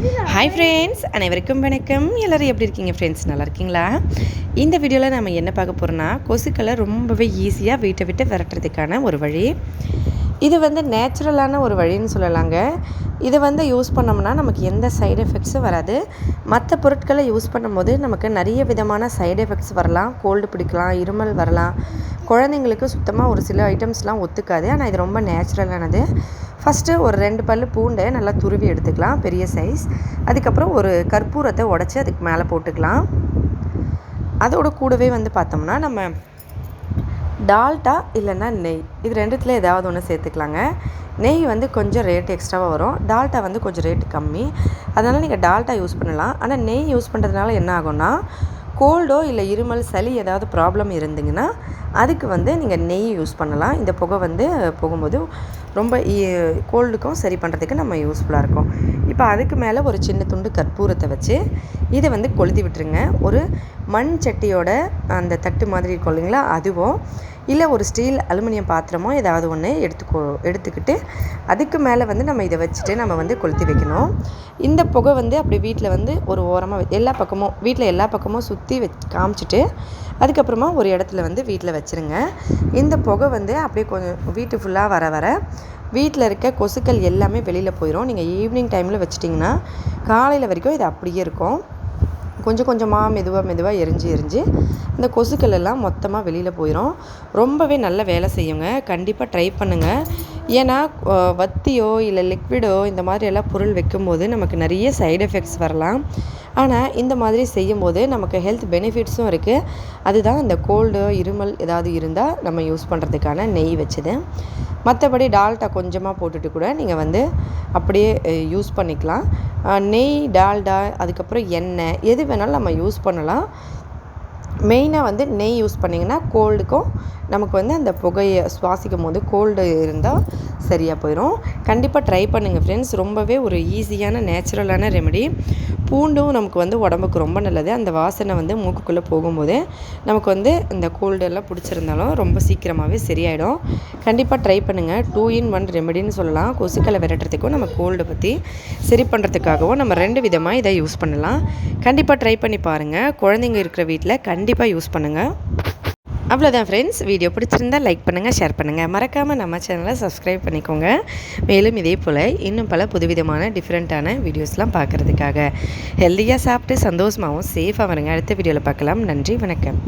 Hi friends, அனைவருக்கும் வணக்கம். எல்லோரும் எப்படி இருக்கீங்க ஃப்ரெண்ட்ஸ்? நல்லா இருக்கீங்களா? இந்த வீடியோவில் நம்ம என்ன பார்க்க போகிறோன்னா, கொசுக்களை ரொம்பவே ஈஸியாக வீட்டை விட்டு விரட்டுறதுக்கான ஒரு வழி. இது நேச்சுரலான ஒரு வழின்னு சொல்லலாங்க. இதை யூஸ் பண்ணோம்னா நமக்கு எந்த சைடு எஃபெக்ட்ஸும் வராது. மற்ற பொருட்களை யூஸ் பண்ணும்போது நமக்கு நிறைய விதமான சைடு எஃபெக்ட்ஸ் வரலாம். கோல்டு பிடிக்கலாம், இருமல் வரலாம். குழந்தைங்களுக்கு சுத்தமாக ஒரு சில ஐட்டம்ஸ்லாம் ஒத்துக்காது. ஆனால் இது ரொம்ப நேச்சுரலானது. ஃபஸ்ட்டு ஒரு 2 பல் பூண்டை நல்லா துருவி எடுத்துக்கலாம், பெரிய சைஸ். அதுக்கப்புறம் ஒரு கற்பூரத்தை உடச்சி அதுக்கு மேலே போட்டுக்கலாம். அதோட கூடவே பார்த்தோம்னா நம்ம டால்டா இல்லைன்னா நெய், இது ரெண்டுத்தில் ஏதாவது ஒன்று சேர்த்துக்கலாங்க. நெய் கொஞ்சம் ரேட் எக்ஸ்ட்ராவாக வரும், டால்டா கொஞ்சம் ரேட்டு கம்மி. அதனால் நீங்கள் டால்டா யூஸ் பண்ணலாம். ஆனால் நெய் யூஸ் பண்ணுறதுனால என்ன ஆகும்னா, கோல்டோ இல்லை இருமல் சளி ஏதாவது ப்ராப்ளம் இருந்தீங்கன்னா அதுக்கு நீங்கள் நெய் யூஸ் பண்ணலாம். இந்த புகை போகும்போது ரொம்ப கோல்டுக்கும் சரி பண்ணுறதுக்கு நம்ம யூஸ்ஃபுல்லாக இருக்கும். இப்போ அதுக்கு மேலே ஒரு சின்ன துண்டு கற்பூரத்தை வச்சு இதை கொளுத்தி விட்டுருங்க. ஒரு மண் சட்டியோட அந்த தட்டு மாதிரி இருக்கும் இல்லைங்களா, அதுவோ இல்லை ஒரு ஸ்டீல் அலுமினியம் பாத்திரமோ ஏதாவது ஒன்று எடுத்துக்கிட்டு அதுக்கு மேலே நம்ம இதை வச்சுட்டு நம்ம கொளுத்தி வைக்கணும். இந்த புகை அப்படி வீட்டில் ஒரு ஓரமாக எல்லா பக்கமும் வீட்டில் எல்லா பக்கமும் சுற்றி காமிச்சிட்டு அதுக்கப்புறமா ஒரு இடத்துல வீட்டில் வச்சுருங்க. இந்த புகை அப்படியே கொஞ்சம் வீட்டு ஃபுல்லாக வர வர வீட்டில் இருக்க கொசுக்கள் எல்லாமே வெளியில் போயிடும். நீங்கள் ஈவினிங் டைமில் வச்சிட்டிங்கன்னா காலையில் வரைக்கும் இது அப்படியே இருக்கும். கொஞ்சம் கொஞ்சமாக மெதுவாக எரிஞ்சு இந்த கொசுக்கள் எல்லாம் மொத்தமாக வெளியில் போயிடும். ரொம்பவே நல்ல வேலை செய்யுங்க. கண்டிப்பாக ட்ரை பண்ணுங்கள். ஏன்னா வத்தியோ இல்லை லிக்விடோ இந்த மாதிரி எல்லாம் பொருள் வைக்கும்போது நமக்கு நிறைய சைடு எஃபெக்ட்ஸ் வரலாம். ஆனால் இந்த மாதிரி செய்யும்போது நமக்கு ஹெல்த் பெனிஃபிட்ஸும் இருக்குது. அதுதான் இந்த கோல்டு இருமல் ஏதாவது இருந்தால் நம்ம யூஸ் பண்ணுறதுக்கான நெய் வச்சது. மற்றபடி டால்டா கொஞ்சமாக போட்டுட்டு கூட நீங்கள் அப்படியே யூஸ் பண்ணிக்கலாம். நெய், டால்டா, அதுக்கப்புறம் எண்ணெய் எது வேணாலும் நம்ம யூஸ் பண்ணலாம். மெயினாக நெய் யூஸ் பண்ணிங்கன்னா கோல்டுக்கும் நமக்கு அந்த புகையை சுவாசிக்கும் போது கோல்டு இருந்தால் சரியாக போயிடும். கண்டிப்பாக ட்ரை பண்ணுங்கள் ஃப்ரெண்ட்ஸ். ரொம்பவே ஒரு ஈஸியான நேச்சுரலான ரெமெடி. பூண்டும் நமக்கு உடம்புக்கு ரொம்ப நல்லது. அந்த வாசனை மூக்குக்குள்ளே போகும்போது நமக்கு இந்த கோல்டு எல்லாம் பிடிச்சிருந்தாலும் ரொம்ப சீக்கிரமாகவே சரியாயிடும். கண்டிப்பாக ட்ரை பண்ணுங்கள். 2 in 1 ரெமெடின்னு சொல்லலாம். கொசுக்களை விரட்டுறதுக்கும் நம்ம கோல்டு பற்றி சரி பண்ணுறதுக்காகவும் நம்ம 2 விதமாக இதை யூஸ் பண்ணலாம். கண்டிப்பாக ட்ரை பண்ணி பாருங்கள். குழந்தைங்க இருக்கிற வீட்டில் கண்டிப்பாக யூஸ் பண்ணுங்கள். அவ்வளோதான் ஃப்ரெண்ட்ஸ். வீடியோ பிடிச்சிருந்தால் லைக் பண்ணுங்கள், ஷேர் பண்ணுங்கள். மறக்காமல் நம்ம சேனலை சப்ஸ்கிரைப் பண்ணிக்கோங்க. மேலும் இதே போல் இன்னும் பல புதுவிதமான டிஃப்ரெண்ட்டான வீடியோஸ்லாம் பார்க்குறதுக்காக ஹெல்த்தியாக சாப்பிட்டு சந்தோஷமாகவும் சேஃபாக வருங்க. அடுத்த வீடியோவில் பார்க்கலாம். நன்றி, வணக்கம்.